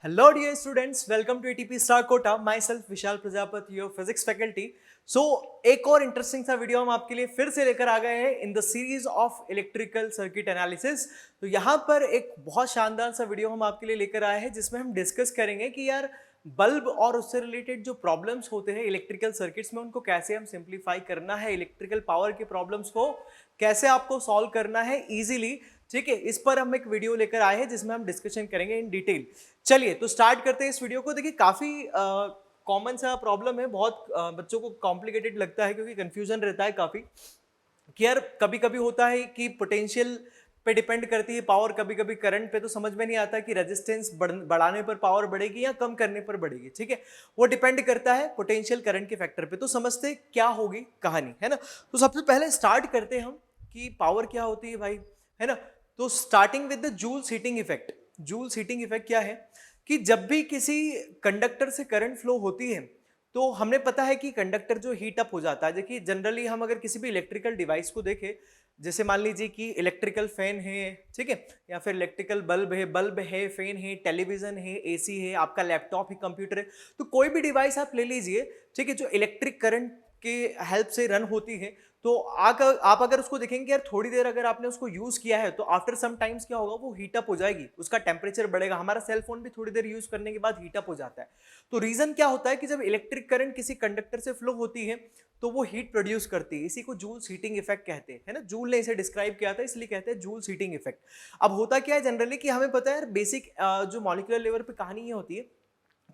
Hello dear students, welcome to ATP Star Quota. Myself Vishal Prajapati, your physics faculty. So एक और interesting सा video हम आपके लिए फिर से लेकर आ गए हैं in the series of electrical circuit analysis. तो यहाँ पर एक बहुत शानदार सा वीडियो हम आपके लिए लेकर आए हैं जिसमें हम डिस्कस करेंगे कि यार बल्ब और उससे रिलेटेड जो प्रॉब्लम्स होते हैं इलेक्ट्रिकल सर्किट्स में उनको कैसे हम सिंप्लीफाई करना है, इलेक्ट्रिकल पावर के प्रॉब्लम्स को कैसे आपको सॉल्व करना है इजीली। ठीक है, इस पर हम एक वीडियो लेकर आए हैं जिसमें हम डिस्कशन करेंगे इन डिटेल। चलिए तो स्टार्ट करते हैं इस वीडियो को। देखिए काफी कॉमन सा प्रॉब्लम है, बहुत बच्चों को कॉम्प्लिकेटेड लगता है क्योंकि कंफ्यूजन रहता है काफी कि यार कभी कभी होता है कि पोटेंशियल पे डिपेंड करती है पावर, कभी कभी करंट पे। तो समझ में नहीं आता कि रेजिस्टेंस बढ़ाने पर पावर बढ़ेगी या कम करने पर बढ़ेगी। ठीक है, वो डिपेंड करता है पोटेंशियल करंट के फैक्टर पे। तो समझते क्या होगी कहानी, है ना। तो सबसे पहले स्टार्ट करते हैं हम कि पावर क्या होती है भाई, है ना। तो starting with the Joule's heating effect. Joule's heating effect क्या है कि जब भी किसी कंडक्टर से करंट फ्लो होती है तो हमें पता है कि कंडक्टर जो हीट अप हो जाता है। देखिए जनरली हम अगर किसी भी इलेक्ट्रिकल डिवाइस को देखें, जैसे मान लीजिए कि इलेक्ट्रिकल फैन है, ठीक है, या फिर इलेक्ट्रिकल बल्ब है, फैन है, टेलीविजन है, एसी है, आपका लैपटॉप है, कंप्यूटर है, तो कोई भी डिवाइस आप ले लीजिए, ठीक है, जो इलेक्ट्रिक करंट के हेल्प से रन होती है। तो आप अगर उसको देखेंगे यार थोड़ी देर अगर आपने उसको यूज किया है तो आफ्टर सम टाइम्स क्या होगा, वो हीट अप हो जाएगी, उसका टेम्परेचर बढ़ेगा। हमारा सेल फोन भी थोड़ी देर यूज करने के बाद हीट अप हो जाता है। तो रीजन क्या होता है कि जब इलेक्ट्रिक करंट किसी कंडक्टर से फ्लो होती है तो वो हीट प्रोड्यूस करती है। इसी को जूल्स हीटिंग इफेक्ट कहते हैं, है ना। जूल ने इसे डिस्क्राइब किया था इसलिए कहते हैं जूल्स हीटिंग इफेक्ट। अब होता क्या है जनरली कि हमें पता है बेसिक जो मॉलिक्यूलर लेवल पे कहानी ये होती है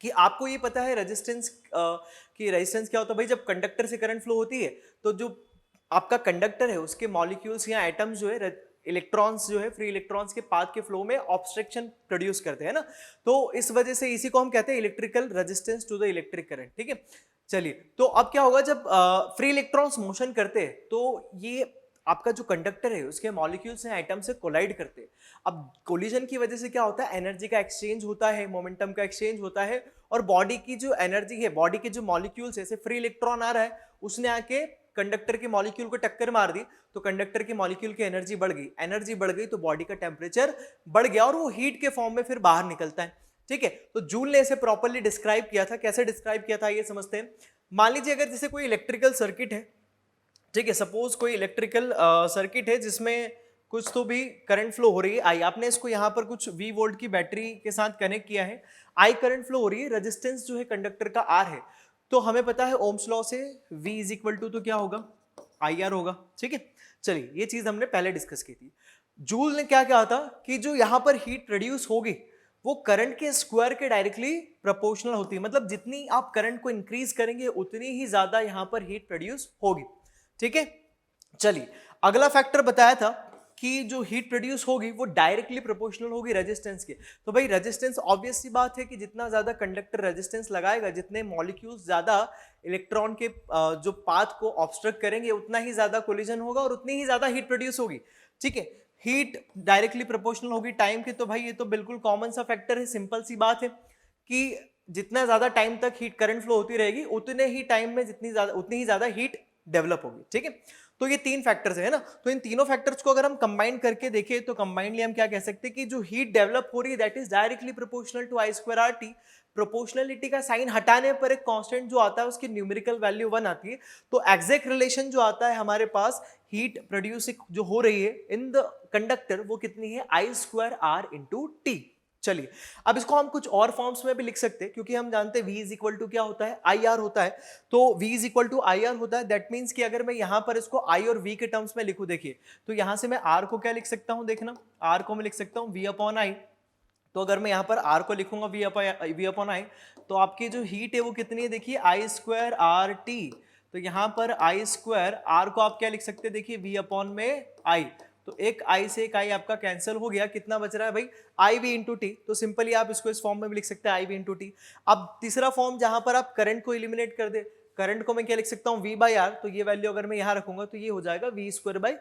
कि आपको ये पता है रेजिस्टेंस की रेजिस्टेंस क्या होता है भाई। जब कंडक्टर से करंट फ्लो होती है तो जो आपका कंडक्टर है उसके मॉलिक्यूल्स या एटम्स जो है, इलेक्ट्रॉन्स जो है, फ्री इलेक्ट्रॉन्स के पाथ के फ्लो में ऑब्स्ट्रक्शन प्रोड्यूस करते हैं ना। तो इस वजह से इसी को हम कहते हैं electrical resistance to the electric current. ठीक है, चलिए तो अब क्या होगा जब फ्री इलेक्ट्रॉन्स मोशन करते हैं तो ये आपका जो कंडक्टर है उसके मॉलिक्यूल्स या एटम से कोलाइड करते हैं। अब कोलिजन की वजह से क्या होता है, एनर्जी का एक्सचेंज होता है, मोमेंटम का एक्सचेंज होता है, और बॉडी की जो एनर्जी है, बॉडी के जो मॉलिक्यूल्स है, फ्री इलेक्ट्रॉन आ रहा है, उसने आके कंडक्टर के मॉलिक्यूल को टक्कर मार दी तो कंडक्टर के मॉलिक्यूल की एनर्जी बढ़ गई। एनर्जी बढ़ गई तो बॉडी का टेम्परेचर बढ़ गया और वो हीट के फॉर्म में फिर बाहर निकलता है। ठीक है, तो जूल ने इसे प्रॉपर्ली डिस्क्राइब किया था। कैसे डिस्क्राइब किया था ये समझते हैं। मान लीजिए अगर जैसे कोई इलेक्ट्रिकल सर्किट है, ठीक है, सपोज कोई इलेक्ट्रिकल सर्किट है जिसमें कुछ तो भी करंट फ्लो हो रही है, आई, आपने इसको यहाँ पर कुछ V वोल्ट की बैटरी के साथ कनेक्ट किया है, आई करंट फ्लो हो रही है, रेजिस्टेंस जो है कंडक्टर का R है। तो हमें पता है ओम्स लॉ से V इज इक्वल टू तो क्या होगा, IR होगा। ठीक है, चलिए ये चीज हमने पहले डिस्कस की थी। जूल ने क्या कहा था कि जो यहाँ पर हीट प्रोड्यूस होगी वो करंट के स्क्वायर के डायरेक्टली प्रोपोर्शनल होती है। मतलब जितनी आप करंट को इंक्रीज करेंगे उतनी ही ज्यादा यहाँ पर हीट प्रोड्यूस होगी। ठीक है, चलिए अगला फैक्टर बताया था कि जो हीट प्रोड्यूस होगी वो डायरेक्टली प्रोपोर्शनल होगी रेजिस्टेंस के। तो भाई रेजिस्टेंस ऑब्वियस सी बात है कि जितना ज्यादा कंडक्टर रेजिस्टेंस लगाएगा, जितने मॉलिक्यूल्स ज्यादा इलेक्ट्रॉन के जो पाथ को ऑब्स्ट्रक्ट करेंगे उतना ही ज्यादा कोलिजन होगा और उतनी ही ज्यादा हीट प्रोड्यूस होगी। ठीक है, हीट डायरेक्टली प्रोपोर्शनल होगी टाइम की। तो भाई ये तो बिल्कुल कॉमन सा फैक्टर है, सिंपल सी बात है कि जितना ज्यादा टाइम तक हीट करंट फ्लो होती रहेगी उतने ही टाइम में उतनी ही ज्यादा हीट डेवलप होगी। ठीक है, तो ये तीन फैक्टर्स है ना। तो इन तीनों फैक्टर्स को अगर हम कंबाइन करके देखें तो कंबाइनली हम क्या कह सकते हैं कि जो हीट डेवलप हो रही है that is directly proportional to I square R T. Proportionality का साइन हटाने पर एक कांस्टेंट जो आता है उसकी न्यूमेरिकल वैल्यू 1 आती है। तो एग्जैक्ट रिलेशन जो आता है हमारे पास हीट प्रोड्यूस जो हो रही है इन द कंडक्टर वो कितनी है, आई स्क्वायर आर इंटू टी। चलिए अब इसको हम कुछ और फॉर्म्स में भी लिख सकते हैं क्योंकि हम जानते हैं V इज इक्वल टू क्या होता है, आई आर होता है। तो V is equal to I R होता है, दैट मीन्स कि अगर मैं यहां पर इसको I और V के टर्म्स में लिखूं, देखिए तो यहां से मैं R को क्या लिख सकता हूं, देखना R को मैं लिख सकता हूं V अपॉन आई। तो अगर मैं यहाँ पर R को लिखूंगा V अपॉन आई तो आपकी जो हीट है वो कितनी है, देखिए आई स्क्वायर आर टी। तो यहाँ पर आई स्क्वायर आर को आप क्या लिख सकते हैं, देखिए V अपॉन में आई। तो एक आई से एक आई आपका कैंसिल हो गया, कितना बच रहा है भाई, आई वी इंटू टी। तो सिंपली आप इसको इस फॉर्म में भी लिख सकते हैं आई वी इंटू टी। अब तीसरा फॉर्म जहां पर आप करंट को इलिमिनेट कर दे, करंट को मैं क्या लिख सकता हूँ, V बाई आर। तो ये वैल्यू अगर मैं यहाँ रखूंगा तो ये हो जाएगा V स्क्वायर बाई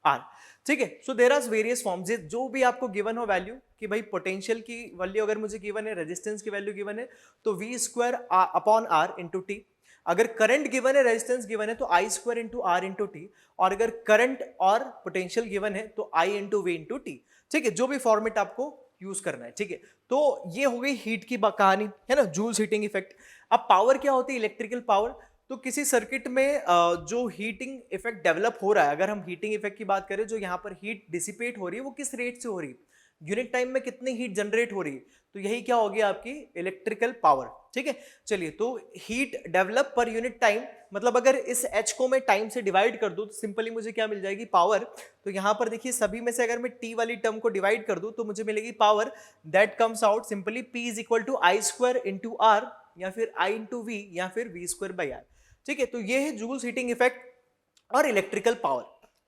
आर। ठीक है, so there are various forms, जो भी आपको गिवन हो वैल्यू कि भाई पोटेंशियल की वैल्यू अगर मुझे गिवन है, रेजिस्टेंस की वैल्यू गिवन है तो V square upon R into T. अगर करंट गिवन है, रेजिस्टेंस गिवन है तो I square into R into T. और अगर करंट और पोटेंशियल गिवन है तो I into V into T. ठीक है, जो भी फॉर्मेट आपको यूज करना है, ठीक है। तो ये हो गई हीट की कहानी, है ना, जूल्स हीटिंग इफेक्ट। अब पावर क्या होती है, इलेक्ट्रिकल पावर। तो किसी सर्किट में जो हीटिंग इफेक्ट डेवलप हो रहा है, अगर हम हीटिंग इफेक्ट की बात करें, जो यहाँ पर हीट डिसिपेट हो रही है वो किस रेट से हो रही है, यूनिट टाइम में कितनी हीट जनरेट हो रही है, तो यही क्या होगी आपकी इलेक्ट्रिकल पावर, ठीक है। चलिए, तो heat develop per unit time, मतलब अगर इस एच को मैं टाइम से डिवाइड कर दूं तो सिंपली मुझे क्या मिल जाएगी, पावर। तो यहां पर देखिए सभी में से अगर मैं टी वाली टर्म को डिवाइड कर दूं तो मुझे मिलेगी power, that comes out simply P is equal to I square into R, या फिर आई इंटू वी, या फिर वी स्क्वायर बाई आर, ठीक है। तो ये है जूल्स हीटिंग इफेक्ट और इलेक्ट्रिकल पावर।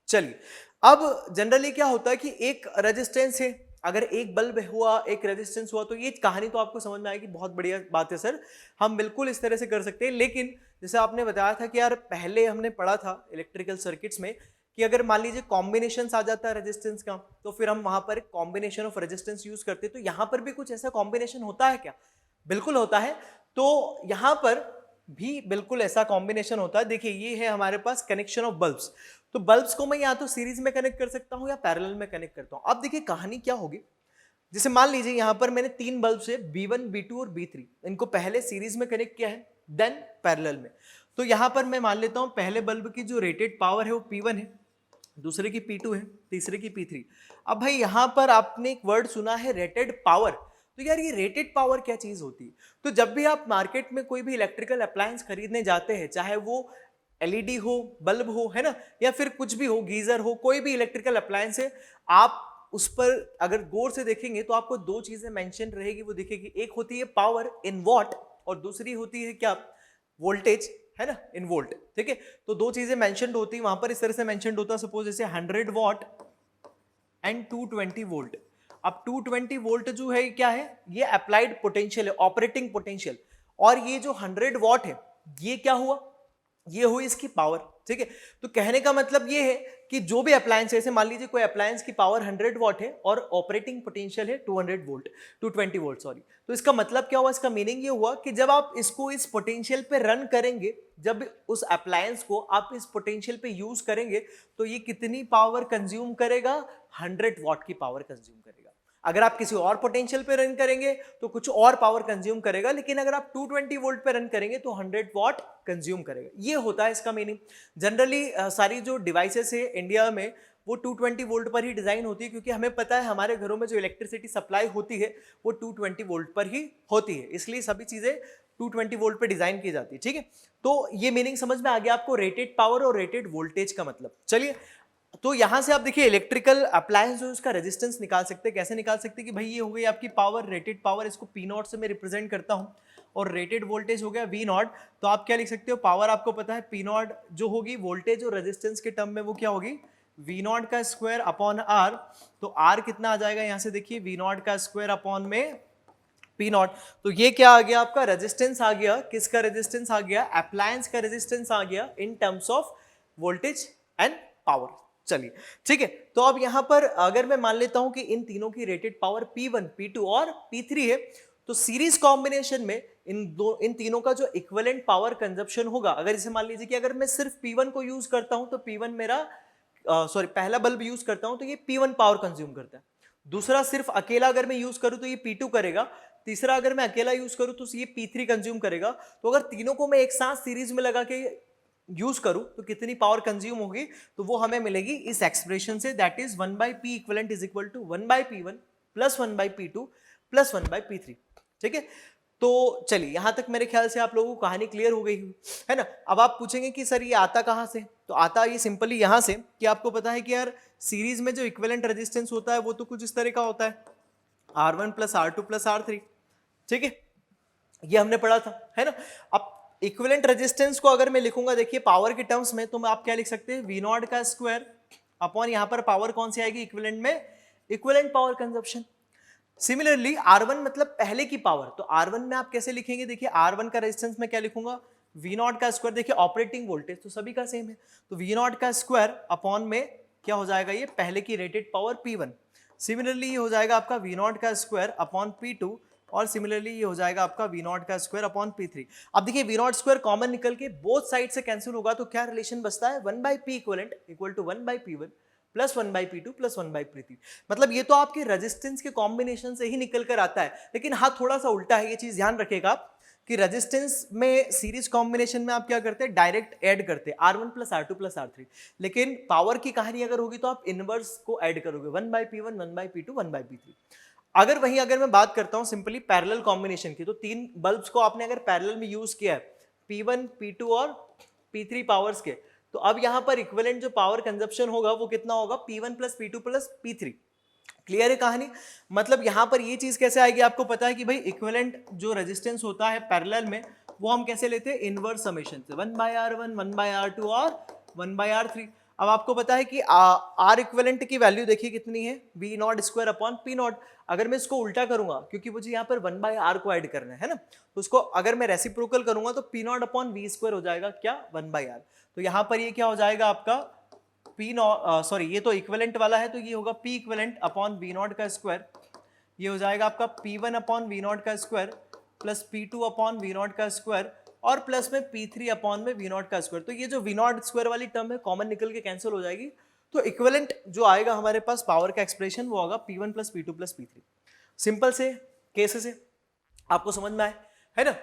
चलिए, अब जनरली क्या होता है कि एक रेजिस्टेंस है, अगर एक बल्ब हुआ, एक रेजिस्टेंस हुआ, तो ये कहानी तो आपको समझ में आएगी, बहुत बढ़िया बात है सर, हम बिल्कुल इस तरह से कर सकते हैं। लेकिन जैसे आपने बताया था कि यार पहले हमने पढ़ा था इलेक्ट्रिकल सर्किट्स में कि अगर मान लीजिए कॉम्बिनेशन आ जाता है रेजिस्टेंस का, तो फिर हम वहां पर कॉम्बिनेशन ऑफ रेजिस्टेंस यूज करते हैं। तो यहां पर भी कुछ ऐसा कॉम्बिनेशन होता है क्या, बिल्कुल होता है। तो यहां पर भी बिल्कुल ऐसा कॉम्बिनेशन होता है। देखिए, ये है हमारे पास कनेक्शन ऑफ बल्ब्स। तो बल्ब्स को मैं या तो सीरीज में कनेक्ट कर सकता हूं या पैरेलल में कनेक्ट करता हूं। अब देखिए कहानी क्या होगी, जैसे मान लीजिए यहां पर मैंने 3 बल्ब है, B1, B2 और B3, इनको पहले सीरीज में कनेक्ट किया है, देन पैरेलल में। तो यहां पर मैं मान लेता हूं पहले बल्ब की जो रेटेड पावर है वो P1 है, दूसरे की P2 है, तीसरे की P3। अब भाई यहां पर आपने एक वर्ड सुना है रेटेड पावर। तो यार ये रेटेड पावर क्या चीज होती है? तो जब भी आप मार्केट में कोई भी इलेक्ट्रिकल अप्लायंस खरीदने जाते हैं, चाहे वो एलईडी हो, बल्ब हो, है ना, या फिर कुछ भी हो, गीजर हो, कोई भी इलेक्ट्रिकल अप्लायंस है, आप उस पर अगर गौर से देखेंगे तो आपको 2 चीजें मेंशन रहेगी, वो दिखेगी। एक होती है पावर इन वॉट और दूसरी होती है क्या, वोल्टेज, है ना, इन वोल्ट, ठीक है। तो 2 चीजें मेंशनड होती है वहां पर, इस तरह से मेंशनड होता है, सपोज जैसे 100 वॉट एंड 220 वोल्ट। अब 220 वोल्ट जो है क्या है, ये अप्लाइड पोटेंशियल है, ऑपरेटिंग पोटेंशियल। और ये जो 100 वॉट है, ये क्या हुआ, ये हुई इसकी पावर, ठीक है। तो कहने का मतलब ये है कि जो भी अप्लायंस है, जैसे मान लीजिए कोई अप्लायंस की पावर 100 वॉट है और ऑपरेटिंग पोटेंशियल है 200 वोल्ट, 220 वोल्ट सॉरी। तो इसका मतलब क्या हुआ, इसका मीनिंग ये हुआ कि जब आप इसको इस पोटेंशियल पे रन करेंगे, जब उस अप्लायंस को आप इस पोटेंशियल पे यूज करेंगे, तो ये कितनी पावर कंज्यूम करेगा, 100 वॉट की पावर कंज्यूम करेगा। अगर आप किसी और पोटेंशियल पे रन करेंगे तो कुछ और पावर कंज्यूम करेगा, लेकिन अगर आप 220 वोल्ट पे रन करेंगे तो 100 वॉट कंज्यूम करेगा। ये होता है इसका मीनिंग। जनरली सारी जो डिवाइसेस है इंडिया में वो 220 वोल्ट पर ही डिजाइन होती है, क्योंकि हमें पता है हमारे घरों में जो इलेक्ट्रिसिटी सप्लाई होती है वो 220 वोल्ट पर ही होती है, इसलिए सभी चीजें 220 वोल्ट पर डिजाइन की जाती है, ठीक है। तो ये मीनिंग समझ में आ गया आपको, रेटेड पावर और रेटेड वोल्टेज का मतलब। चलिए, तो यहां से आप देखिए इलेक्ट्रिकल अप्लायंस जो उसका रेजिस्टेंस निकाल सकते हैं। कैसे निकाल सकते हैं कि भाई ये हो गई आपकी पावर, रेटेड पावर, इसको पी नॉट से मैं रिप्रेजेंट करता हूं, और रेटेड वोल्टेज हो गया वी नॉट। तो आप क्या लिख सकते हो, पावर आपको पता है पी नॉट जो होगी वोल्टेज और रेजिस्टेंस के टर्म में वो क्या होगी, वी नॉट का स्क्वायर अपॉन आर। तो आर कितना आ जाएगा, यहां से देखिए वी नॉट का स्क्वायर अपॉन में पी नॉट। तो ये क्या आ गया आपका, रेजिस्टेंस आ गया, किसका रेजिस्टेंस आ गया, अप्लायंस का रेजिस्टेंस आ गया in terms of voltage and power. चलिए, ठीक है। तो अब यहां पर अगर मैं मान लेता हूं कि इन तीनों की रेटेड पावर P1, P2 और P3 है, तो सीरीज कॉम्बिनेशन में इन तीनों का जो इक्विवेलेंट पावर कंजप्शन होगा, अगर जैसे मान लीजिए कि अगर मैं सिर्फ P1 को यूज करता हूं तो P1 मेरा पहला बल्ब यूज करता हूं तो ये P1 पावर कंज्यूम करता है। दूसरा सिर्फ अकेला अगर मैं यूज करूं तो ये P2 करेगा। तीसरा अगर मैं अकेला यूज करूं तो ये P3 कंज्यूम करेगा। तो अगर तीनों को मैं एक साथ सीरीज में लगा के यूज करूं तो कितनी पावर कंज्यूम होगी, तो वो हमें मिलेगी इस एक्सप्रेशन से, that is 1/P equivalent is equal to 1/P1 plus 1/P2 plus 1/P3, ठीक है। तो चलिए, यहां तक मेरे ख्याल से आप लोगों को कहानी क्लियर हो गई है ना। अब आप पूछेंगे कि सर ये आता कहां से, तो आता ये सिंपली यहां से कि आपको पता है कि यार सीरीज में जो इक्विवेलेंट रेजिस्टेंस होता है वो तो कुछ इस तरह का होता है, R1 plus R2 plus R3, ठीक है, ये हमने पढ़ा था, है ना। अब इक्विवेलेंट रेजिस्टेंस को अगर मैं लिखूंगा, देखिए पावर के टर्म्स में, तो आप क्या लिख सकते हैं, वी नॉट का स्क्वायर अपॉन यहां पर पावर कौन सी आएगी इक्विवेलेंट में, equivalent power consumption. Similarly R1 मतलब पहले की पावर, तो R1 में आप कैसे लिखेंगे, देखिए R1 का रेजिस्टेंस में क्या लिखूंगा, वी नॉट का स्क्वायर, देखिए ऑपरेटिंग वोल्टेज तो सभी का सेम है, तो वी नॉट का स्क्वायर अपॉन में क्या हो जाएगा, ये पहले की रेटेड पावर P1। सिमिलरली ये हो जाएगा आपका वी नॉट का स्क्वायर अपॉन P2, और सिमिलरली ये हो जाएगा आपका वी नॉट का स्क्वायर अपॉन P3। अब देखिए वी नॉट स्क्वायर कॉमन निकल के बोथ साइड से कैंसिल होगा, तो क्या रिलेशन बचता है, 1/P equivalent equal to 1/P1 plus 1/P2 plus 1/P3। मतलब ये तो आपके रेजिस्टेंस के कॉम्बिनेशन से ही निकल कर आता है, लेकिन हाँ थोड़ा सा उल्टा है, ये चीज ध्यान रखिएगा आप कि रेजिस्टेंस में सीरीज कॉम्बिनेशन में आप क्या करते हैं, डायरेक्ट ऐड करते हैं R1 plus R2 plus R3, लेकिन पावर की कहानी अगर होगी तो आप इनवर्स को ऐड करोगे 1/P1 1/P2 1/P3। अगर मैं बात करता हूं सिंपली पैरेलल कॉम्बिनेशन की, तो तीन बल्ब्स को आपने अगर पैरेलल में यूज किया है P1 P2 और P3 पावर्स के, तो अब यहां पर इक्विवेलेंट जो पावर कंजप्शन होगा वो कितना होगा, P1 plus P2 plus P3। Clear है कहानी? मतलब यहां पर ये चीज कैसे आएगी, आपको पता है कि भाई इक्विवेलेंट जो रेजिस्टेंस होता है पैरेलल में वो हम कैसे लेते हैं, इनवर्स समेशन से 1/R1 1/R2 और 1/R3। अब आपको पता है कि आर इक्विवेलेंट की वैल्यू देखिए कितनी है, V not square upon P not. अगर मैं इसको उल्टा करूंगा, क्योंकि मुझे यहाँ पर 1/R को ऐड करना है ना, तो उसको अगर मैं रेसिप्रोकल करूंगा तो P not upon V square हो जाएगा क्या, 1/R। तो यहाँ पर ये क्या हो जाएगा आपका P नॉट, सॉरी ये तो इक्विवेलेंट वाला है, तो ये होगा P equivalent upon V not का स्क्वायर, ये हो जाएगा आपका P1 अपॉन V नॉट का square plus P2 upon V not का स्क्वायर और प्लस में P3 अपॉन में V नॉट का स्क्वायर। तो ये जो V नॉट स्क्वायर वाली टर्म है कॉमन निकल के कैंसिल हो जाएगी, तो इक्विवेलेंट जो आएगा हमारे पास पावर का एक्सप्रेशन वो होगा P1 plus P2 plus P3। Simple से केस से आपको समझ में आए, है ना?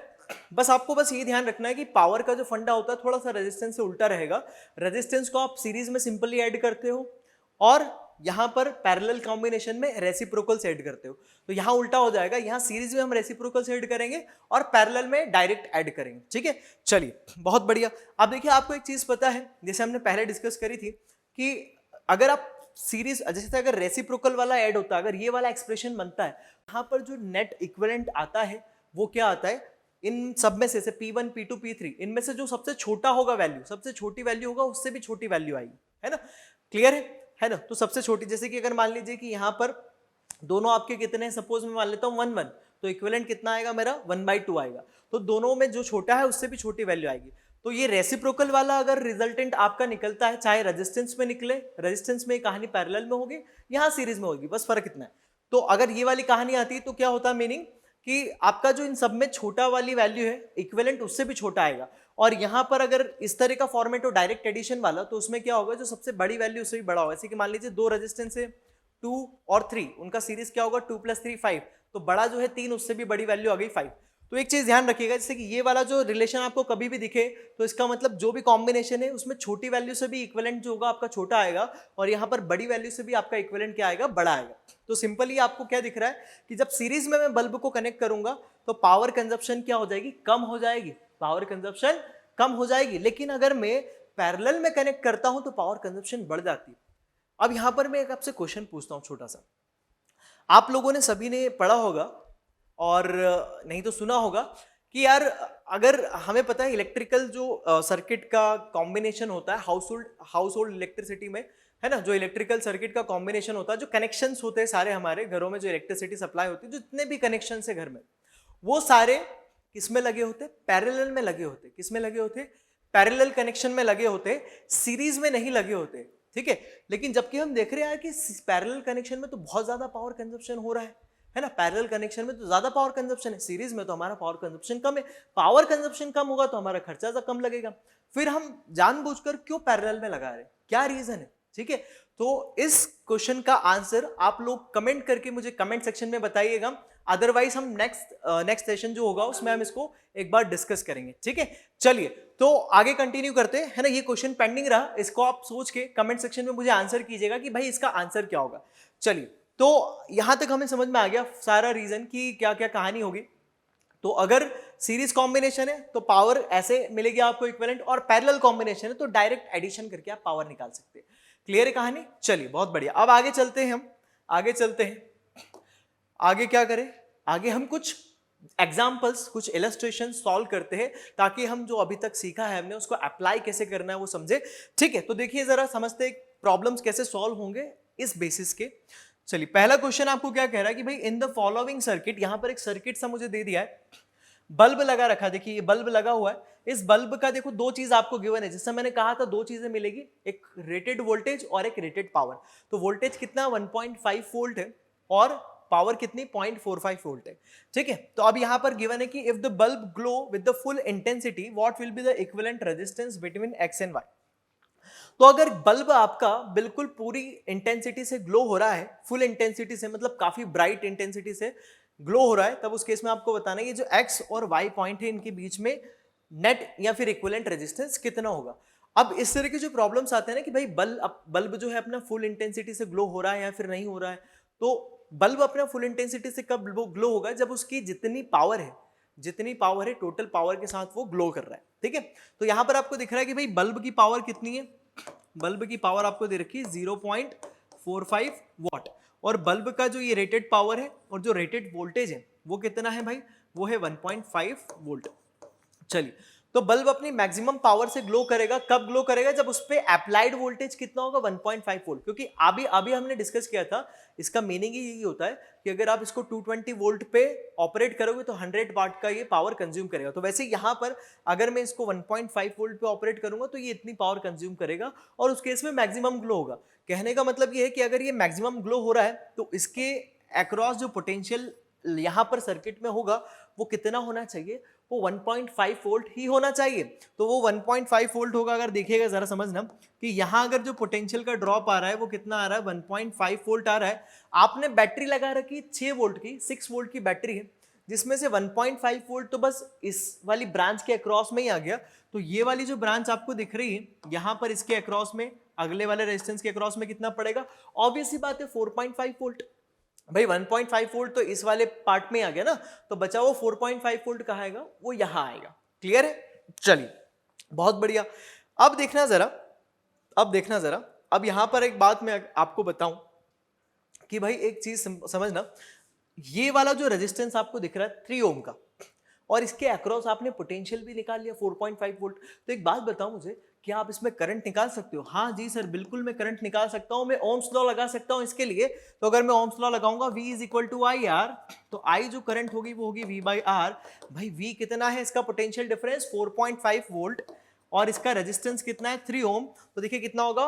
बस आपको बस ये ध्यान रखना है कि पावर का जो फंडा होता है थोड़ा सा रेजिस्टेंस से उल्टा रहेगा। रेजिस्टेंस को आप सीरीज में सिंपली ऐड करते हो और यहां पर पैरेलल कॉम्बिनेशन में रेसिप्रोकल से ऐड करते हो, तो यहां उल्टा हो जाएगा, यहां सीरीज में हम रेसिप्रोकल से ऐड करेंगे और पैरेलल में डायरेक्ट ऐड करेंगे। ठीक है, चलिए बहुत बढ़िया। अब देखिए आपको एक चीज पता है, जैसे हमने पहले डिस्कस करी थी कि अगर आप सीरीज जैसे अगर रेसिप्रोकल वाला ऐड होता है, अगर ये वाला एक्सप्रेशन बनता है, यहाँ पर जो नेट इक्विवेलेंट आता है वो क्या आता है, इन सब में से P1 P2 P3 इनमें से जो सबसे छोटा होगा वैल्यू, सबसे छोटी वैल्यू होगा उससे भी छोटी वैल्यू आएगी, है ना? क्लियर है ना? तो सबसे छोटी, जैसे कि अगर मान लीजिए कि यहाँ पर दोनों आपके कितने हैं, सपोज मैं मान लेता हूँ 1 1, तो इक्विवेलेंट कितना आएगा मेरा 1/2 आएगा, तो दोनों में जो छोटा है उससे भी छोटी वैल्यू आएगी। तो ये रेसिप्रोकल वाला अगर रिजल्टेंट आपका निकलता है, चाहे रेजिस्टेंस में निकले, रेजिस्टेंस में कहानी पैरेलल में होगी, यहाँ सीरीज में होगी, बस फर्क इतना है। तो अगर ये वाली कहानी आती है तो क्या होता है, मीनिंग कि आपका जो इन सब में छोटा वाली वैल्यू है इक्विवेलेंट उससे भी छोटा आएगा। और यहाँ पर अगर इस तरह का फॉर्मेट हो डायरेक्ट एडिशन वाला, तो उसमें क्या होगा, जो सबसे बड़ी वैल्यू उससे भी बड़ा होगा। जैसे कि मान लीजिए दो रेजिस्टेंस है 2 और 3, उनका सीरीज क्या होगा 2 + 3 5, तो बड़ा जो है 3 उससे भी बड़ी वैल्यू आ गई 5। तो एक चीज ध्यान रखिएगा, जैसे कि ये वाला जो रिलेशन आपको कभी भी दिखे तो इसका मतलब जो भी कॉम्बिनेशन है उसमें छोटी वैल्यू से भी इक्विवेलेंट जो होगा आपका छोटा आएगा और यहाँ पर बड़ी वैल्यू से भी आपका इक्विवेलेंट क्या आएगा, बड़ा आएगा। तो सिंपली आपको क्या दिख रहा है कि जब सीरीज में मैं बल्ब को कनेक्ट करूंगा तो पावर कंजप्शन क्या हो जाएगी, कम हो जाएगी, पावर कंजप्शन कम हो जाएगी। लेकिन अगर मैं पैरेलल में कनेक्ट करता हूं तो पावर कंजप्शन बढ़ जाती है। अब यहां पर मैं एक आपसे क्वेश्चन पूछता हूं छोटा सा, आप लोगों ने सभी ने पढ़ा होगा और नहीं तो सुना होगा कि यार अगर हमें पता है इलेक्ट्रिकल जो सर्किट का कॉम्बिनेशन होता है हाउस होल्ड इलेक्ट्रिसिटी में, है ना, जो इलेक्ट्रिकल सर्किट का कॉम्बिनेशन होता है, जो कनेक्शंस होते हैं सारे हमारे घरों में, जो इलेक्ट्रिसिटी सप्लाई होती है, जो जितने भी कनेक्शंस है घर में, वो सारे किस में लगे होते, पैरेलल में लगे होते। किस में लगे होते, पैरेलल कनेक्शन में लगे होते, सीरीज में नहीं लगे होते। ठीक है, लेकिन जबकि हम देख रहे हैं कि पैरेलल कनेक्शन में तो बहुत ज्यादा पावर कंजप्शन हो रहा है ना, पैरेलल कनेक्शन में तो ज्यादा पावर कंजप्शन है, सीरीज में तो हमारा पावर कंजप्शन कम है। पावर कंजप्शन कम होगा तो हमारा खर्चा सा कम लगेगा, फिर हम जानबूझकर क्यों पैरेलल में लगा रहे हैं, क्या रीजन है? ठीक है, तो इस क्वेश्चन का आंसर आप लोग कमेंट करके मुझे कमेंट सेक्शन में बताइएगा, अदरवाइज हम नेक्स्ट सेशन जो होगा उसमें हम इसको एक बार डिस्कस करेंगे। ठीक है, चलिए तो आगे कंटिन्यू करते हैं, है ना। ये क्वेश्चन पेंडिंग रहा, इसको आप सोच के कमेंट सेक्शन में मुझे आंसर कीजिएगा कि भाई इसका आंसर क्या होगा। चलिए, तो यहां तक हमें समझ में आ गया सारा रीजन की क्या क्या कहानी होगी। तो अगर सीरीज कॉम्बिनेशन है तो पावर ऐसे मिलेगी आपको इक्विवेलेंट, और पैरेलल कॉम्बिनेशन है तो डायरेक्ट एडिशन करके आप पावर निकाल सकते हैं। क्लियर है कहानी? चलिए बहुत बढ़िया। अब आगे चलते हैं, हम आगे चलते हैं, आगे क्या करें, आगे हम कुछ एग्जाम्पल्स, कुछ इलस्ट्रेशन सॉल्व करते हैं ताकि हम जो अभी तक सीखा है हमने उसको अप्लाई कैसे करना है वो समझे। ठीक है, तो देखिए जरा समझते हैं प्रॉब्लम्स कैसे सॉल्व होंगे इस बेसिस के। चलिए, पहला क्वेश्चन आपको क्या कह रहा है कि भाई इन द फॉलोइंग सर्किट, यहां पर एक सर्किट सा मुझे दे दिया है, बल्ब लगा रखा है, देखिए ये बल्ब लगा हुआ है। इस बल्ब का देखो दो चीज आपको गिवन है, जैसे मैंने कहा था दो चीजें मिलेगी, एक रेटेड वोल्टेज और एक रेटेड पावर। तो वोल्टेज कितना 1.5 वोल्ट है और पावर कितनी 0.45 वोल्ट है। ठीक है, तो अब यहां पर गिवन है कि if the bulb glow with the full intensity what will be the equivalent resistance between X and Y. तो अगर बल्ब आपका बिल्कुल पूरी इंटेंसिटी से ग्लो हो रहा है, फुल इंटेंसिटी से मतलब काफी ब्राइट इंटेंसिटी से ग्लो हो रहा है, तब उस केस में आपको बताना है ये जो एक्स और वाई पॉइंट है इनके बीच में नेट या फिर इक्विवेलेंट रेजिस्टेंस कितना होगा। अब इस तरह के जो प्रॉब्लम्स आते हैं ना कि भाई बल्ब जो है अपना फुल इंटेंसिटी से ग्लो हो रहा है या फिर नहीं हो रहा है, तो बल्ब अपना फुल इंटेंसिटी से कब ग्लो होगा, जब उसकी जितनी पावर है टोटल पावर के साथ वो ग्लो कर रहा है। ठीक है, तो यहां पर आपको दिख रहा है कि भाई बल्ब की पावर कितनी है, बल्ब की पावर आपको दे रखी है 0.45 वॉट, और बल्ब का जो ये रेटेड पावर है और जो रेटेड वोल्टेज है वो कितना है भाई, वो है 1.5 वोल्ट। चलिए, तो बल्ब अपनी मैक्सिमम पावर से ग्लो करेगा, कब ग्लो करेगा, जब उस पे अप्लाइड वोल्टेज कितना होगा 1.5 वोल्ट, क्योंकि अभी अभी हमने डिस्कस किया था, इसका मीनिंग ही यही होता है कि अगर आप इसको 220 वोल्ट पे ऑपरेट करोगे तो 100 वाट का ये पावर कंज्यूम करेगा। तो वैसे यहाँ पर अगर मैं इसको 1.5 वोल्ट पे ऑपरेट करूंगा तो ये इतनी पावर कंज्यूम करेगा और उस केस में मैक्सिमम ग्लो होगा। कहने का मतलब ये है कि अगर ये मैक्सिमम ग्लो हो रहा है तो इसके अक्रॉस जो पोटेंशियल यहाँ पर सर्किट में होगा वो कितना होना चाहिए, वो 1.5 वोल्ट ही होना चाहिए। तो वो 1.5 वोल्ट होगा। अगर देखिएगा जरा समझना कि यहाँ अगर जो पोटेंशियल का ड्रॉप आ रहा है वो कितना आ रहा है, 1.5 वोल्ट आ रहा है। आपने बैटरी लगा रखी 6 वोल्ट की, 6 वोल्ट की बैटरी है, जिसमें से 1.5 वोल्ट तो बस इस वाली ब्रांच के अक्रॉस में ही आ गया। तो ये वाली जो ब्रांच आपको दिख रही है यहाँ पर इसके अक्रॉस में, अगले वाले रेजिस्टेंस के अक्रॉस में कितना पड़ेगा, ऑब्वियस सी बात है 4.5 वोल्ट। भाई 1.5 वोल्ट तो इस वाले पार्ट में आ गया ना, तो बचा वो 4.5 वोल्ट कहाँ आएगा, वो यहां आएगा। क्लियर है, चलिए बहुत बढ़िया। अब देखना जरा, अब यहां पर एक बात मैं आपको बताऊं कि भाई एक चीज समझना, ये वाला जो रेजिस्टेंस आपको दिख रहा है 3 ओम का, और इसके अक्रॉस आपने पोटेंशियल भी निकाल लिया 4.5 वोल्ट। तो एक बात बताओ मुझे, क्या आप इसमें करंट निकाल सकते हो? हाँ जी सर, बिल्कुल मैं करंट निकाल सकता हूं, मैं ओम्स लॉ लगा सकता हूं इसके लिए। तो अगर मैं ओम्स लॉ लगाऊंगा V is equal to I R, तो I जो करंट होगी वो होगी V बाई आर। भाई V कितना है, इसका पोटेंशियल डिफरेंस 4.5 वोल्ट, और इसका रेजिस्टेंस कितना है 3 ओम। तो देखिए कितना होगा,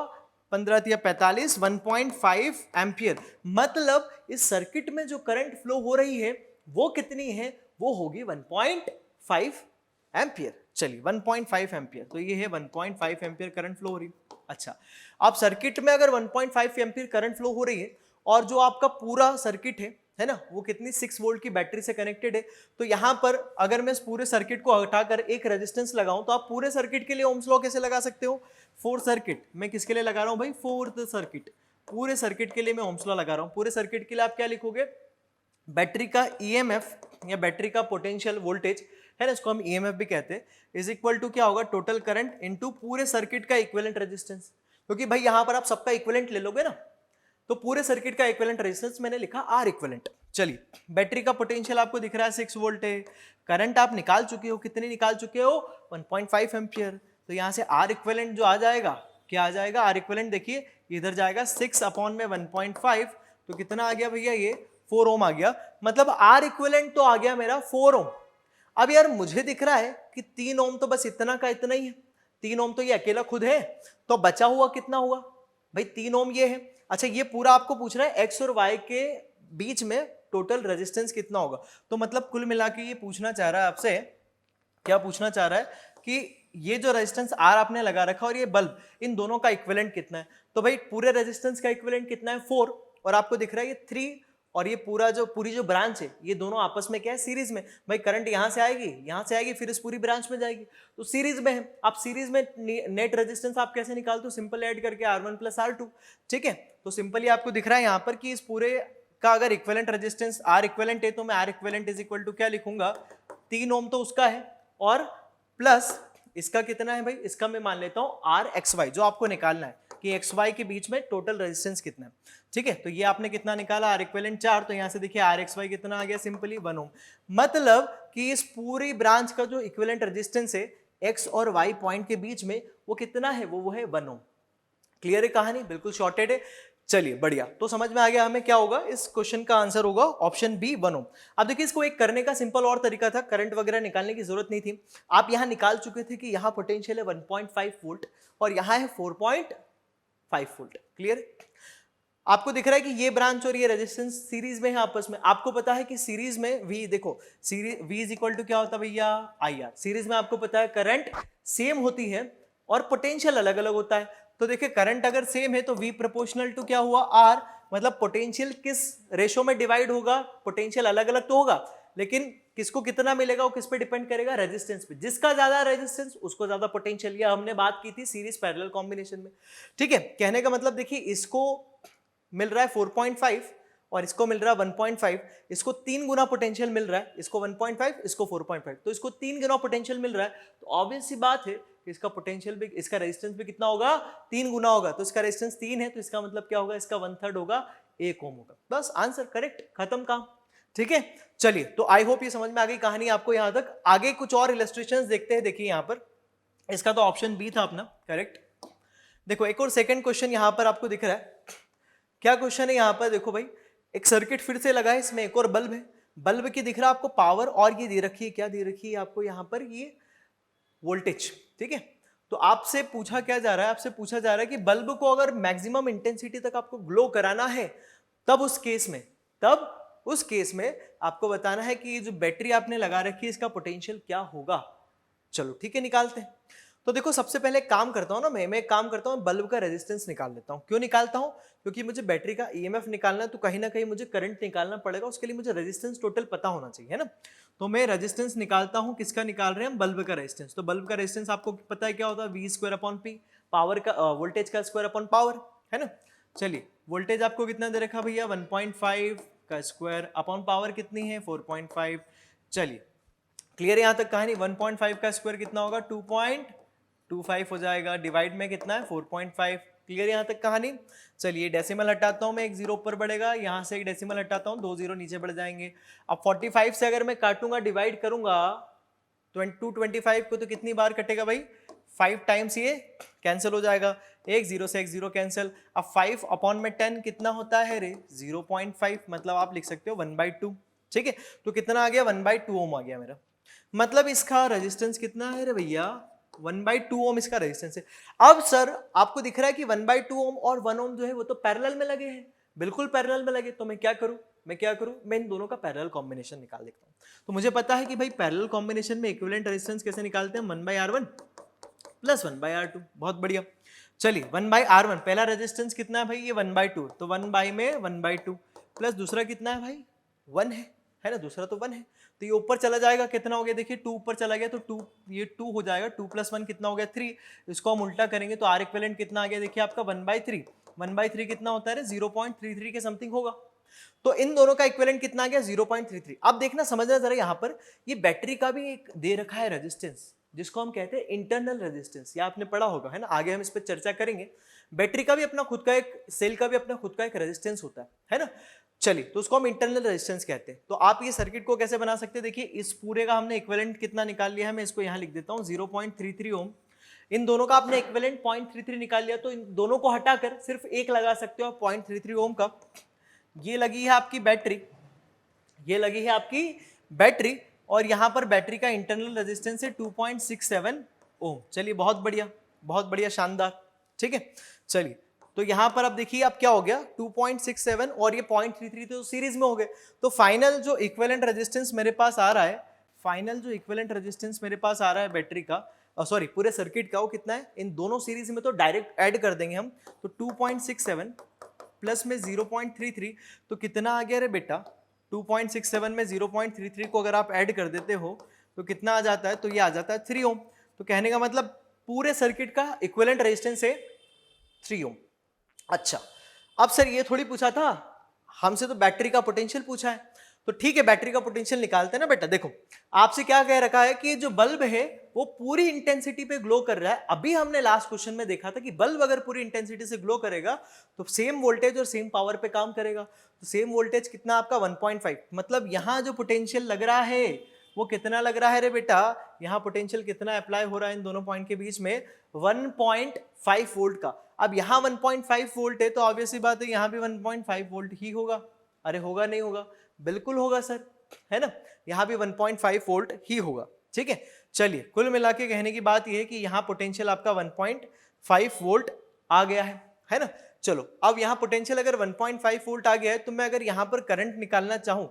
15 या 45, 1.5 एम्पियर। मतलब इस सर्किट में जो करंट फ्लो हो रही है वो कितनी है, वो होगी 1.5 एम्पियर। चलिए 1.5 एम्पियर, तो ये है 1.5 एम्पियर करंट फ्लो हो रही है। अच्छा, अब सर्किट में अगर 1.5 एम्पियर करंट फ्लो हो रही है और जो आपका पूरा सर्किट है ना, वो कितनी 6 वोल्ट की बैटरी से कनेक्टेड है, तो यहां पर अगर मैं इस पूरे सर्किट को हटाकर एक रेजिस्टेंस लगाऊं तो आप पूरे सर्किट के लिए ओम्स लॉ कैसे लगा सकते हो, फोर्थ सर्किट, मैं किसके लिए लगा रहा हूं भाई, फोर्थ सर्किट, पूरे सर्किट के लिए मैं ओम्स लॉ लगा रहा हूं। पूरे सर्किट के लिए आप क्या लिखोगे, बैटरी का ईएमएफ या बैटरी का पोटेंशियल वोल्टेज है ना, इसको हम ईएमएफ भी कहते हैं, इज इक्वल टू क्या होगा, टोटल करंट इनटू पूरे सर्किट का इक्विवेलेंट रेजिस्टेंस। क्योंकि भाई यहां पर आप सबका इक्विवेलेंट ले लोगे ना, तो पूरे सर्किट का इक्विवेलेंट रेजिस्टेंस मैंने लिखा आर इक्विवेलेंट। चलिए, बैटरी का पोटेंशियल आपको दिख रहा है 6 वोल्ट है, करंट आप निकाल चुके हो, कितने निकाल चुके हो, 1.5 एम्पियर। तो यहां से आर इक्विवेलेंट जो आ जाएगा, क्या आ जाएगा, आर इक्विवेलेंट देखिए इधर जाएगा 6 अपॉन में 1.5, तो कितना आ गया भैया, ये 4 ओम आ गया। मतलब आर इक्विवेलेंट तो आ गया मेरा 4 ओम। अब यार मुझे दिख रहा है कि 3 ओम तो बस इतना का इतना ही है, 3 ओम तो ये अकेला खुद है, तो बचा हुआ कितना हुआ भाई, 3 ओम ये है। अच्छा, ये पूरा आपको पूछ रहा है एक्स और वाई के बीच में टोटल रेजिस्टेंस कितना होगा। तो मतलब कुल मिला के ये पूछना चाह रहा है आपसे, क्या पूछना चाह रहा है कि ये जो रेजिस्टेंस आर आपने लगा रखा और ये बल्ब, इन दोनों का इक्विवेलेंट कितना है। तो भाई पूरे रेजिस्टेंस का इक्विवेलेंट कितना है 4, और आपको दिख रहा है ये 3, और ये पूरी जो ब्रांच है ये दोनों आपस में क्या है, सीरीज में। भाई करंट यहां से आएगी फिर इस पूरी ब्रांच में जाएगी, तो सीरीज में है। आप सीरीज में नेट रेजिस्टेंस आप कैसे निकालते हो, सिंपल ऐड करके R1 प्लस R2। ठीक है, तो सिंपली आपको दिख रहा है यहां पर कि इस पूरे का अगर इक्विवेलेंट रेजिस्टेंस आर इक्विवेलेंट है तो मैं R equivalent is equal to क्या लिखूंगा, 3 ओम तो उसका है, और प्लस इसका कितना है भाई, इसका मैं मान लेता हूं आर एक्स वाई, जो आपको निकालना है कि एक्स वाई के बीच में टोटल रेजिस्टेंस कितना है। ठीक है, तो ये आपने कितना निकाला, आर इक्विवेलेंट 4, तो यहां से देखिए आर एक्स वाई कितना आ गया, सिंपली 1 ओम। मतलब कि इस पूरी ब्रांच का जो इक्विवेलेंट रेजिस्टेंस है एक्स और वाई पॉइंट के बीच में, वो कितना है, वो है 1 ओम। क्लियर है कहानी, बिल्कुल शॉर्टेड है। चलिए बढ़िया, तो समझ में आ गया हमें क्या होगा, इस क्वेश्चन का आंसर होगा ऑप्शन बी 1 ओम। अब देखिए इसको एक करने का सिंपल और तरीका था, करंट वगैरह निकालने की जरूरत नहीं थी। आप यहां निकाल चुके थे कि यहां पोटेंशियल है 1.5 वोल्ट और यहां है 4.5 वोल्ट। क्लियर, आपको दिख रहा है कि ये ब्रांच और ये रेजिस्टेंस सीरीज में है आपस में। आपको पता है कि सीरीज में V, देखो series V is equal to क्या होता है भैया, IR। सीरीज में आपको पता है करंट सेम होती है और पोटेंशियल अलग अलग होता है। तो देखिए करंट अगर सेम है तो V प्रोपोर्शनल टू क्या हुआ R, मतलब पोटेंशियल किस रेशो में डिवाइड होगा, पोटेंशियल अलग अलग तो होगा लेकिन किसको कितना मिलेगा वो किस पे डिपेंड करेगा, रेजिस्टेंस पे। जिसका ज्यादा रेजिस्टेंस उसको ज्यादा पोटेंशियल। ये हमने बात की थी सीरीज पैरेलल कॉम्बिनेशन में, ठीक है। कहने का मतलब देखिए इसको मिल रहा है 4.5 और इसको मिल रहा है 1.5, इसको 3 गुना पोटेंशियल मिल रहा है, इसको 1.5 इसको 4.5, तो इसको 3 गुना पोटेंशियल मिल रहा है। तो ऑब्वियस सी बात है कि इसका पोटेंशियल भी, इसका रेजिस्टेंस भी कितना होगा, 3 गुना होगा। तो इसका रेजिस्टेंस 3 है तो इसका मतलब क्या होगा, इसका 1/3 होगा, 1 ओम होगा। बस आंसर करेक्ट, खत्म काम, ठीक है। चलिए तो आई होप ये समझ में आ गई कहानी आपको यहां तक। आगे कुछ और इलस्ट्रेशंस देखते हैं। देखिए यहां पर इसका तो ऑप्शन बी था अपना करेक्ट। देखो एक और सेकंड क्वेश्चन यहां पर आपको दिख रहा है। क्या क्वेश्चन है यहां पर, देखो भाई एक सर्किट फिर से लगा है, इसमें एक और बल्ब है, बल्ब की दिख रहा है आपको पावर और ये दे रखी है, क्या दे रखी है आपको यहां पर, ये वोल्टेज, ठीक है। तो आपसे पूछा क्या जा रहा है, आपसे पूछा जा रहा है कि बल्ब को अगर मैक्सिमम इंटेंसिटी तक आपको ग्लो कराना है तब उस केस में आपको बताना है कि ये जो बैटरी आपने लगा रखी है इसका पोटेंशियल क्या होगा। चलो ठीक है निकालते हैं। तो देखो सबसे पहले काम करता हूं ना, मैं एक काम करता हूं, बल्ब का रेजिस्टेंस निकाल लेता हूं। क्यों निकालता हूं, क्योंकि मुझे बैटरी का ईएमएफ निकालना है तो कहीं ना कहीं मुझे करंट निकालना पड़ेगा, उसके लिए मुझे रेजिस्टेंस टोटल पता होना चाहिए, है ना। तो मैं रेजिस्टेंस निकालता हूं, किसका निकाल रहे हैं हम, बल्ब का रेजिस्टेंस। तो बल्ब का रेजिस्टेंस आपको पता है क्या होता है, V² पावर का वोल्टेज का स्क्वायर अपॉन पावर, है ना। चलिए वोल्टेज आपको कितना दे रखा भैया, 1.5 का स्क्वायर अपॉन पावर कितनी है 4.5। चलिए क्लियर यहां तक कहानी। 1.5 का स्क्वायर कितना होगा 2.25 हो जाएगा, डिवाइड में कितना है 4.5। क्लियर यहां तक कहानी। चलिए डेसिमल हटाता हूं मैं, एक जीरो ऊपर बढ़ेगा, यहां से एक डेसिमल हटाता हूं, 2 जीरो नीचे बढ़ जाएंगे। अब 45 से अगर मैं काटूंगा डिवाइड करूंगा 225 को तो कितनी बार कटेगा भाई, 5 टाइम्स ये कैंसिल हो जाएगा, एक जीरो से एक जीरो कैंसिल। अब 5 अपॉन में 10 कितना होता है रे 0.5, मतलब आप लिख सकते हो 1/2, ठीक है। तो कितना आ गया 1/2 ओम आ गया मेरा। मतलब इसका रेजिस्टेंस कितना है रे भैया 1/2 ओम इसका रेजिस्टेंस है। अब सर आपको दिख रहा है कि 1/2 ओम और 1 ओम जो है वो तो पैरेलल में लगे हैं, बिल्कुल पैरेलल में लगे। तो मैं क्या करूं, मैं इन दोनों का पैरेलल कॉम्बिनेशन निकाल देता हूं। तो मुझे पता है कि भाई पैरेलल कॉम्बिनेशन में इक्विवेलेंट रेजिस्टेंस कैसे निकालते हैं, 1/R1 प्लस 1/R2। बहुत बढ़िया। चलिए 1/R1 पहला रेजिस्टेंस कितना है भाई, ये 1/2, तो 1 में 1/2 प्लस दूसरा कितना है भाई 1 है ना, दूसरा तो 1 है। तो ये ऊपर चला जाएगा, कितना हो गया देखिए 2 ऊपर चला गया तो 2, ये 2 हो जाएगा, 2 + 1 कितना हो गया 3। इसको हम उल्टा करेंगे तो R इक्विवेलेंट कितना आ गया देखिए आपका 1/3। 1/3 कितना होता है 0.33 के समथिंग होगा। तो इन दोनों का इक्विवेलेंट कितना आ गया 0.33। अब देखना समझना जरा, यहाँ पर ये बैटरी का भी एक दे रखा है रेजिस्टेंस जिसको हम कहते हैं इंटरनल रेजिस्टेंस, या आपने पढ़ा होगा है ना, आगे हम इस पर चर्चा करेंगे। बैटरी का भी अपना खुद का एक, सेल का भी अपना खुद का एक रेजिस्टेंस होता है ना। चलिए तो उसको हम इंटरनल रेजिस्टेंस कहते हैं। तो आप ये सर्किट को कैसे बना सकते हैं, देखिए इस पूरे का हमने इक्विवेलेंट कितना निकाल लिया है, मैं इसको यहाँ लिख देता हूँ 0.33 ओम। इन दोनों का आपने इक्विवेलेंट 0.33 निकाल लिया, तो इन दोनों को हटाकर सिर्फ एक लगा सकते हो आप 0.33 ओम का। ये लगी है आपकी बैटरी, ये लगी है आपकी बैटरी, और यहां पर बैटरी का इंटरनल रेजिस्टेंस है 2.67 ओम। चलिए बहुत बढ़िया शानदार, ठीक है। चलिए तो यहां पर अब देखिए अब क्या हो गया 2.67 और ये 0.33 तो सीरीज में हो गए। तो फाइनल जो इक्विवेलेंट रेजिस्टेंस मेरे पास आ रहा है, बैटरी का सॉरी पूरे सर्किट का, वो कितना है, इन दोनों सीरीज में तो डायरेक्ट ऐड कर देंगे हम। तो 2.67 प्लस में 0.33 तो कितना आ गया रे बेटा, 2.67 में 0.33 को अगर आप ऐड कर देते हो तो कितना आ जाता है, तो ये आ जाता है 3 ओम। तो कहने का मतलब पूरे सर्किट का इक्विवेलेंट रेजिस्टेंस है 3 ओम। अच्छा अब सर ये थोड़ी पूछा था हमसे, तो बैटरी का पोटेंशियल पूछा है। तो ठीक है बैटरी का पोटेंशियल निकालते हैं ना बेटा। देखो आपसे क्या कह रखा है कि जो बल्ब है वो पूरी इंटेंसिटी पे ग्लो कर रहा है। अभी हमने लास्ट क्वेश्चन में देखा था कि बल्ब अगर पूरी इंटेंसिटी से ग्लो करेगा तो सेम वोल्टेज और सेम पावर पे काम करेगा। तो सेम वोल्टेज कितना आपका 1.5, मतलब यहां जो पोटेंशियल लग रहा है वो कितना लग रहा है रे बेटा, यहाँ पोटेंशियल कितना अप्लाई हो रहा है इन दोनों पॉइंट के बीच में, 1.5 वोल्ट का। अब यहाँ 1.5 वोल्ट है तो ऑब्वियसली बात है यहाँ भी 1.5 वोल्ट ही होगा। अरे होगा नहीं होगा, बिल्कुल होगा सर, है ना, यहाँ भी 1.5 वोल्ट ही होगा, ठीक है। चलिए कुल मिला के कहने की बात यह है कि यहाँ पोटेंशियल आपका 1.5 वोल्ट आ गया है ना। चलो अब यहाँ पोटेंशियल अगर 1.5 वोल्ट आ गया है तो मैं अगर यहाँ पर करंट निकालना चाहूँ,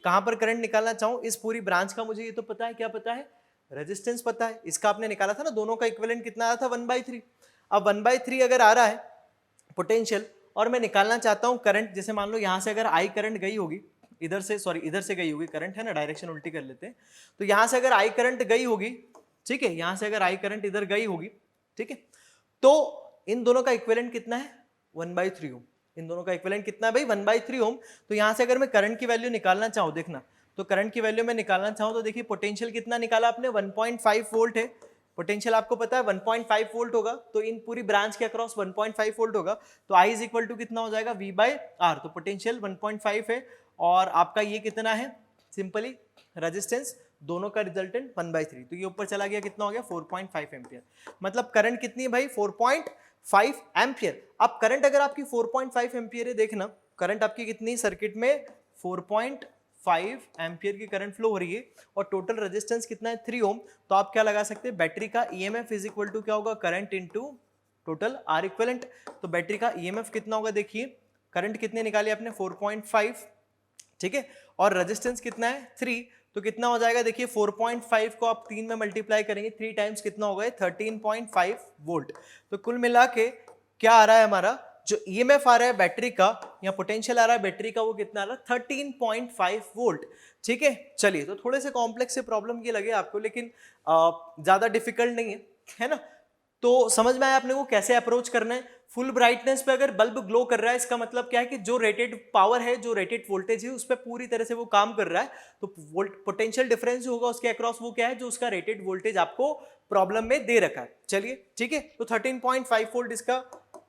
कहाँ पर करंट निकालना चाहूँ, इस पूरी ब्रांच का मुझे ये तो पता है, क्या पता है, रेजिस्टेंस पता है। इसका आपने निकाला था ना, दोनों का इक्विवेलेंट कितना आया था 1/3। अब 1/3 अगर आ रहा है पोटेंशियल और मैं निकालना चाहता हूँ करंट, जैसे मान लो यहाँ से अगर आई करंट गई होगी इधर से, सॉरी इधर से गई होगी करंट, है ना, डायरेक्शन उल्टी कर लेते हैं, तो यहाँ से अगर आई करंट गई होगी, ठीक है, यहाँ से अगर आई करंट इधर गई होगी, ठीक है, तो इन दोनों का इक्विवेलेंट कितना है 1/3 ओम। इन दोनों का इक्विवेलेंट कितना है भाई 1/3 ओम। तो यहाँ से अगर मैं करंट की वैल्यू निकालना चाहूँ, देखना, तो करंट की वैल्यू में निकालना चाहूँ तो देखिए पोटेंशियल कितना निकाला आपने 1.5 वोल्ट है, पोटेंशियल आपको पता है 1.5 वोल्ट होगा, तो इन पूरी ब्रांच के अक्रॉस 1.5 वोल्ट होगा, तो I इज इक्वल टू कितना हो जाएगा V/R, तो पोटेंशियल 1.5 है और आपका ये कितना है सिंपली रेजिस्टेंस, दोनों का रिजल्टेंट 1/3, तो ये ऊपर चला गया, कितना हो गया 4.5 एम्पियर। मतलब करंट कितनी है भाई 4.5 एम्पियर। अब करंट अगर आपकी 4.5 एम्पियर है, देखना करंट आपकी कितनी सर्किट में 4.5 एम्पियर की करंट फ्लो हो रही है और टोटल रेजिस्टेंस कितना है 3 ओम, तो आप क्या लगा सकते हैं बैटरी का ईएमएफ इज इक्वल टू क्या होगा current into total R equivalent. तो बैटरी का ईएमएफ कितना होगा, देखिए करंट कितने निकाली आपने 4.5, ठीक है, और रेजिस्टेंस कितना है 3, तो कितना हो जाएगा देखिए 4.5 को आप 3 में मल्टीप्लाई करेंगे, 3 टाइम्स कितना होगा 13.5 वोल्ट। तो कुल मिला के क्या आ रहा है हमारा जो ईएमएफ आ रहा है बैटरी का या पोटेंशियल आ रहा है बैटरी का, वो कितना आ रहा है 13.5 वोल्ट। ठीक है, चलिए, तो थोड़े से कॉम्प्लेक्स से प्रॉब्लम ये लगे आपको, लेकिन ज्यादा डिफिकल्ट नहीं है ना। तो समझ में आया आपने को कैसे अप्रोच करना है। फुल ब्राइटनेस पे अगर बल्ब ग्लो कर रहा है, इसका मतलब क्या है कि जो रेटेड पावर है, जो रेटेड वोल्टेज है, उस पर पूरी तरह से वो काम कर रहा है। तो पोटेंशियल डिफरेंस जो होगा उसके अक्रॉस वो क्या है, जो उसका रेटेड वोल्टेज आपको प्रॉब्लम में दे रखा है। चलिए ठीक है, तो 13.5 वोल्ट इसका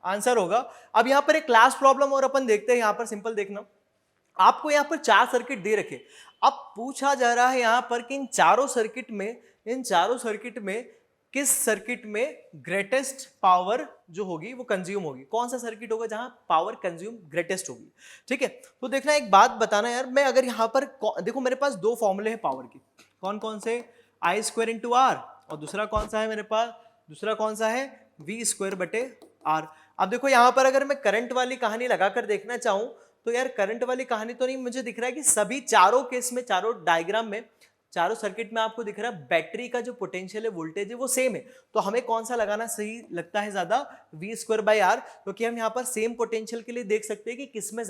आंसर होगा। अब यहाँ पर एक क्लास प्रॉब्लम और अपन देखते हैं। यहाँ पर सिंपल देखना, आपको यहाँ पर 4 सर्किट दे रखे, अब पूछा जा रहा है यहाँ पर कि इन चारों सर्किट में किस सर्किट में ग्रेटेस्ट पावर जो होगी वो कंज्यूम होगी, कौन सा सर्किट होगा जहां पावर कंज्यूम ग्रेटेस्ट होगी। ठीक है, तो देखना एक बात बताना यार, मैं अगर यहाँ पर देखो मेरे पास 2 फॉर्मूले हैं पावर के, कौन कौन से, I² इंटू आर, और दूसरा कौन सा है मेरे पास, दूसरा कौन सा है V² बटे आर। अब देखो यहाँ पर अगर मैं करंट वाली कहानी लगाकर देखना चाहूं तो यार करंट वाली कहानी तो नहीं, मुझे दिख रहा है कि सभी चारों केस में, चारों डायग्राम में, चारों सर्किट में आपको दिख रहा है बैटरी का जो पोटेंशियल है, वोल्टेज है, वो सेम है। तो हमें कौन सा लगाना सही लगता है ज्यादा, V²/R, क्योंकि हम यहाँ पर सेम पोटेंशियल के लिए देख सकते हैं कि किसमें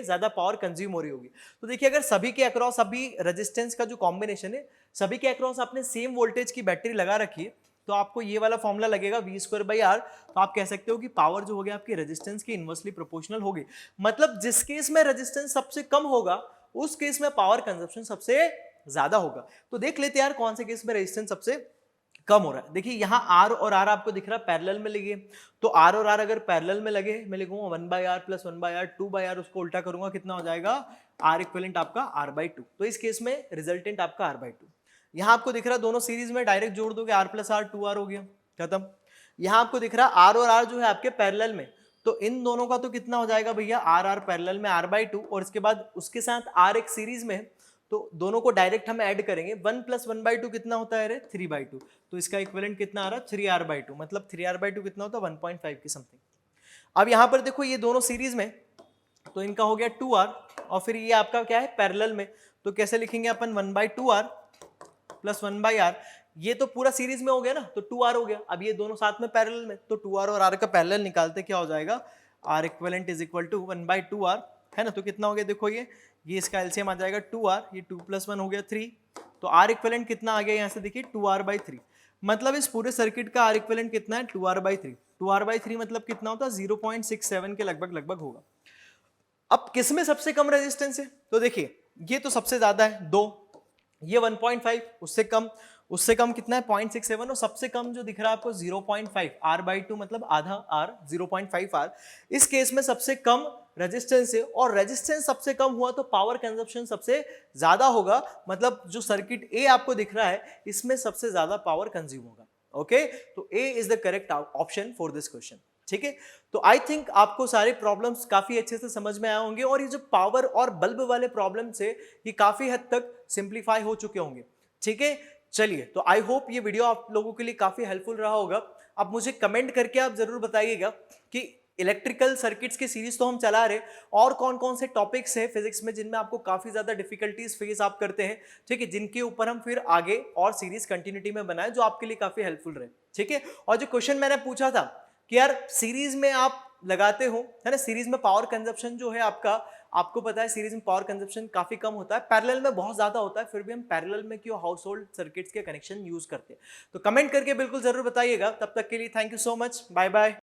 ज्यादा पावर कंज्यूम हो रही होगी। तो देखिए अगर सभी के अक्रॉस अभी रेजिस्टेंस का जो कॉम्बिनेशन है, सभी के अक्रॉस आपने सेम वोल्टेज की बैटरी लगा रखी है, तो आपको ये वाला फॉर्मूला लगेगा V²/R। तो आप कह सकते हो कि पावर जो होगी आपकी रेजिस्टेंस की इनवर्सली प्रोपोर्शनल होगी। मतलब जिस केस में रेजिस्टेंस सबसे कम होगा उस केस में पावर कंजप्शन सबसे ज्यादा होगा। तो देख लेते हैं यार कौन से केस में रेजिस्टेंस सबसे कम हो रहा है। देखिए यहाँ R और R आपको दिख रहा है पैरेलल में लगे, तो R और R अगर पैरेलल में लगे, मैं लिखूंगा 1/R + 1/R 2/R, उसको उल्टा करूंगा कितना हो जाएगा R इक्विवेलेंट आपका R/2। तो इस केस में रिजल्टेंट आपका R/2। यहाँ आपको दिख रहा है दोनों सीरीज में डायरेक्ट जोड़ दोगे, R + R 2R हो गया, खत्म। यहाँ आपको दिख रहा है R और R जो है आपके पैरेलल में, तो इन दोनों का तो कितना हो जाएगा भैया R पैरेलल में R/2, और इसके बाद उसके साथ R एक सीरीज में, तो दोनों को डायरेक्ट हम ऐड करेंगे, 1 + 1/2 कितना होता है रे 3/2, तो इसका इक्विवेलेंट कितना आ रहा है 3R/2, मतलब 3R/2 कितना होता है 1.5 की समथिंग। अब यहाँ पर देखो ये दोनों सीरीज में, तो इनका हो गया 2R, और फिर ये आपका क्या है पैरेलल में, तो कैसे लिखेंगे अपन 1/2R + 1/R, ये तो पूरा सीरीज में हो गया ना, तो 2R हो गया। अब ये दोनों साथ में पैरेलल में, तो 2R और R का पैरेलल निकालते क्या हो जाएगा, R equivalent is equal to 1/2R, है ना। तो कितना हो गया देखो, ये इसका एलसीएम आ जाएगा 2R, ये 2 + 1 हो गया 3, तो R इक्विवेलेंट कितना आ गया यहाँ से देखिए 2R/3। मतलब इस पूरे सर्किट का R इक्विवेलेंट कितना है 2R/3। 2R/3 मतलब कितना होता है 0.67 के लगभग होगा। अब किस में सबसे कम रेजिस्टेंस है, तो देखिए ये तो सबसे ज्यादा है 2, ये 1.5, उससे कम कितना है 0.67, और सबसे कम जो दिख रहा है आपको 0.5 R/2, मतलब आधा R 0.5 R। इस केस में सबसे कम रेजिस्टेंस है, और रेजिस्टेंस सबसे कम हुआ तो पावर कंजप्शन सबसे ज्यादा होगा। मतलब जो सर्किट ए आपको दिख रहा है इसमें सबसे ज्यादा पावर कंज्यूम होगा। ओके, तो A is the correct option for this question. ठीक है, तो आई थिंक आपको सारे प्रॉब्लम्स काफी अच्छे से समझ में आए होंगे, और ये जो पावर और बल्ब वाले प्रॉब्लम्स है ये काफी हद तक सिंप्लीफाई हो चुके होंगे। ठीक है, चलिए, तो आई होप ये वीडियो आप लोगों के लिए काफी हेल्पफुल रहा होगा। अब मुझे कमेंट करके आप जरूर बताइएगा कि इलेक्ट्रिकल सर्किट्स की सीरीज तो हम चला रहे, और कौन कौन से टॉपिक्स हैं फिजिक्स में जिनमें आपको काफी ज्यादा डिफिकल्टीज फेस आप करते हैं, ठीक है, जिनके ऊपर हम फिर आगे और सीरीज कंटिन्यूटी में बनाए जो आपके लिए काफी हेल्पफुल रहे, ठीक है। और जो क्वेश्चन मैंने पूछा था कि यार सीरीज में आप लगाते हो, है ना, सीरीज में पावर कंजप्शन जो है आपका, आपको पता है सीरीज में पावर कंजप्शन काफी कम होता है, पैरेलल में बहुत ज्यादा होता है, फिर भी हम पैरेलल में क्यों हाउस होल्ड सर्किट्स के कनेक्शन यूज करते हैं। तो कमेंट करके बिल्कुल जरूर बताइएगा। तब तक के लिए thank you so much, bye bye.